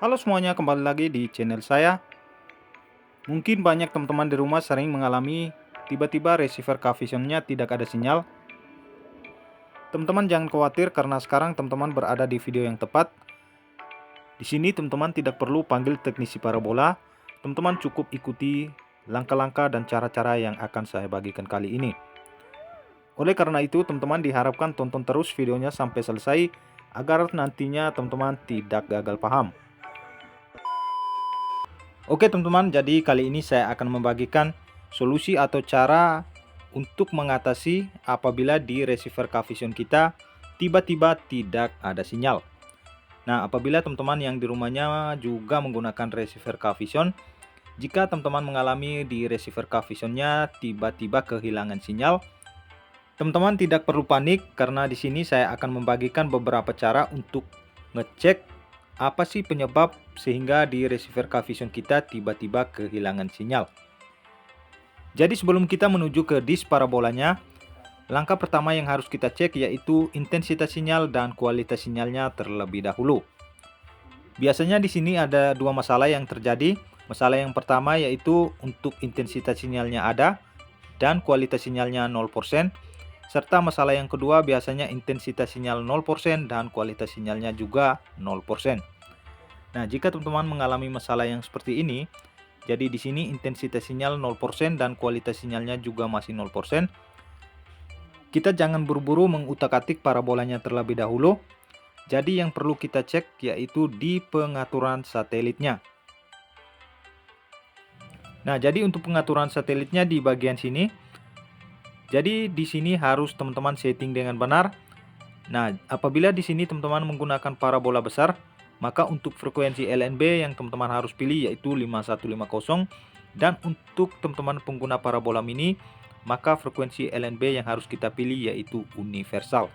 Halo semuanya, kembali lagi di channel saya. Mungkin banyak teman-teman di rumah sering mengalami tiba-tiba receiver Cavision-nya tidak ada sinyal. Teman-teman jangan khawatir karena sekarang teman-teman berada di video yang tepat. Di sini teman-teman tidak perlu panggil teknisi parabola. Teman-teman cukup ikuti langkah-langkah dan cara-cara yang akan saya bagikan kali ini. Oleh karena itu, teman-teman diharapkan tonton terus videonya sampai selesai agar nantinya teman-teman tidak gagal paham. Oke teman-teman, jadi kali ini saya akan membagikan solusi atau cara untuk mengatasi apabila di receiver Cavision kita tiba-tiba tidak ada sinyal. Nah, apabila teman-teman yang di rumahnya juga menggunakan receiver Cavision, jika teman-teman mengalami di receiver Cavision-nya tiba-tiba kehilangan sinyal, teman-teman tidak perlu panik karena di sini saya akan membagikan beberapa cara untuk ngecek apa sih penyebab sehingga di receiver Cavision kita tiba-tiba kehilangan sinyal. Jadi sebelum kita menuju ke disk parabolanya, langkah pertama yang harus kita cek yaitu intensitas sinyal dan kualitas sinyalnya terlebih dahulu. Biasanya di sini ada dua masalah yang terjadi. Masalah yang pertama yaitu untuk intensitas sinyalnya ada dan kualitas sinyalnya 0%. Serta masalah yang kedua biasanya intensitas sinyal 0% dan kualitas sinyalnya juga 0%. Nah, jika teman-teman mengalami masalah yang seperti ini, jadi di sini intensitas sinyal 0% dan kualitas sinyalnya juga masih 0%. Kita jangan buru-buru mengutak-atik parabolanya terlebih dahulu. Jadi yang perlu kita cek yaitu di pengaturan satelitnya. Nah, jadi untuk pengaturan satelitnya di bagian sini. Jadi di sini harus teman-teman setting dengan benar. Nah, apabila di sini teman-teman menggunakan parabola besar, maka untuk frekuensi LNB yang teman-teman harus pilih yaitu 5150, dan untuk teman-teman pengguna parabola mini, maka frekuensi LNB yang harus kita pilih yaitu universal.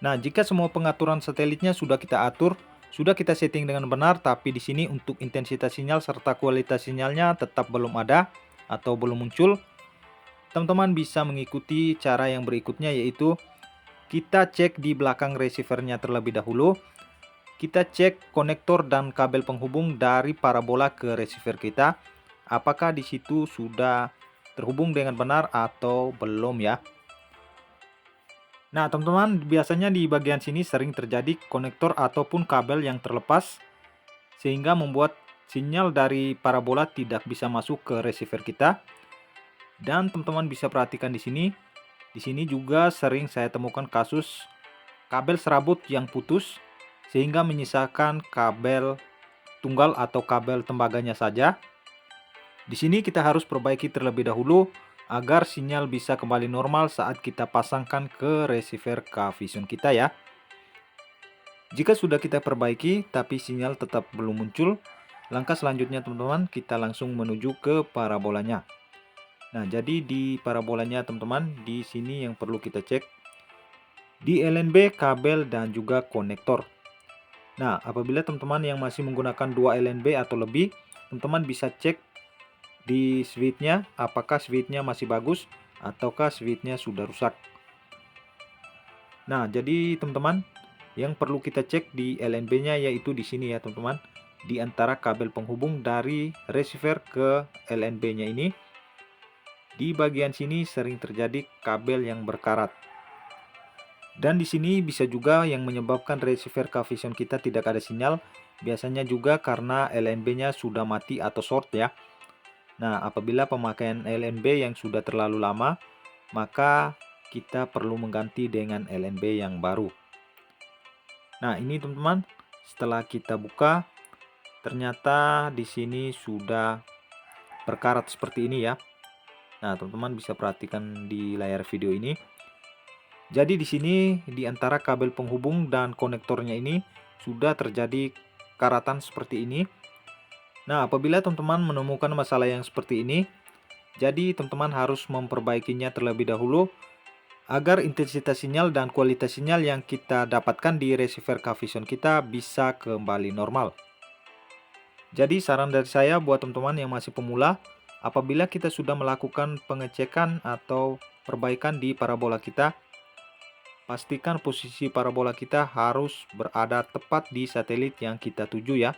Nah, jika semua pengaturan satelitnya sudah kita atur, sudah kita setting dengan benar, tapi di sini untuk intensitas sinyal serta kualitas sinyalnya tetap belum ada atau belum muncul, teman-teman bisa mengikuti cara yang berikutnya yaitu kita cek di belakang receivernya terlebih dahulu. Kita cek konektor dan kabel penghubung dari parabola ke receiver kita. Apakah di situ sudah terhubung dengan benar atau belum ya. Nah teman-teman, biasanya di bagian sini sering terjadi konektor ataupun kabel yang terlepas sehingga membuat sinyal dari parabola tidak bisa masuk ke receiver kita. Dan teman-teman bisa perhatikan di sini. Di sini juga sering saya temukan kasus kabel serabut yang putus sehingga menyisakan kabel tunggal atau kabel tembaganya saja. Di sini kita harus perbaiki terlebih dahulu agar sinyal bisa kembali normal saat kita pasangkan ke receiver Cavision kita ya. Jika sudah kita perbaiki tapi sinyal tetap belum muncul, langkah selanjutnya teman-teman kita langsung menuju ke parabolanya. Nah, jadi di parabolanya teman-teman, di sini yang perlu kita cek di LNB, kabel dan juga konektor. Nah, apabila teman-teman yang masih menggunakan 2 LNB atau lebih, teman-teman bisa cek di switchnya apakah switchnya masih bagus ataukah switchnya sudah rusak. Nah, jadi teman-teman, yang perlu kita cek di LNB-nya yaitu di sini ya, teman-teman. Di antara kabel penghubung dari receiver ke LNB-nya ini. Di bagian sini sering terjadi kabel yang berkarat. Dan di sini bisa juga yang menyebabkan receiver Cavision kita tidak ada sinyal. Biasanya juga karena LNB-nya sudah mati atau short ya. Nah, apabila pemakaian LNB yang sudah terlalu lama, maka kita perlu mengganti dengan LNB yang baru. Nah, ini teman-teman, setelah kita buka, ternyata di sini sudah berkarat seperti ini ya. Nah, teman-teman bisa perhatikan di layar video ini. Jadi di sini di antara kabel penghubung dan konektornya ini sudah terjadi karatan seperti ini. Nah, apabila teman-teman menemukan masalah yang seperti ini, jadi teman-teman harus memperbaikinya terlebih dahulu agar intensitas sinyal dan kualitas sinyal yang kita dapatkan di receiver Cavision kita bisa kembali normal. Jadi saran dari saya buat teman-teman yang masih pemula, apabila kita sudah melakukan pengecekan atau perbaikan di parabola kita, pastikan posisi parabola kita harus berada tepat di satelit yang kita tuju ya.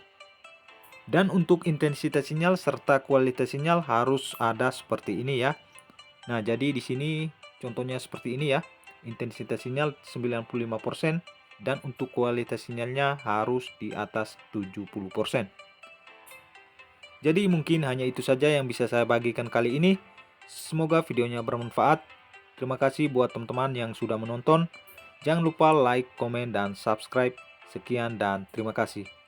Dan untuk intensitas sinyal serta kualitas sinyal harus ada seperti ini ya. Nah, jadi di sini contohnya seperti ini ya. Intensitas sinyal 95% dan untuk kualitas sinyalnya harus di atas 70%. Jadi mungkin hanya itu saja yang bisa saya bagikan kali ini. Semoga videonya bermanfaat. Terima kasih buat teman-teman yang sudah menonton. Jangan lupa like, komen, dan subscribe. Sekian dan terima kasih.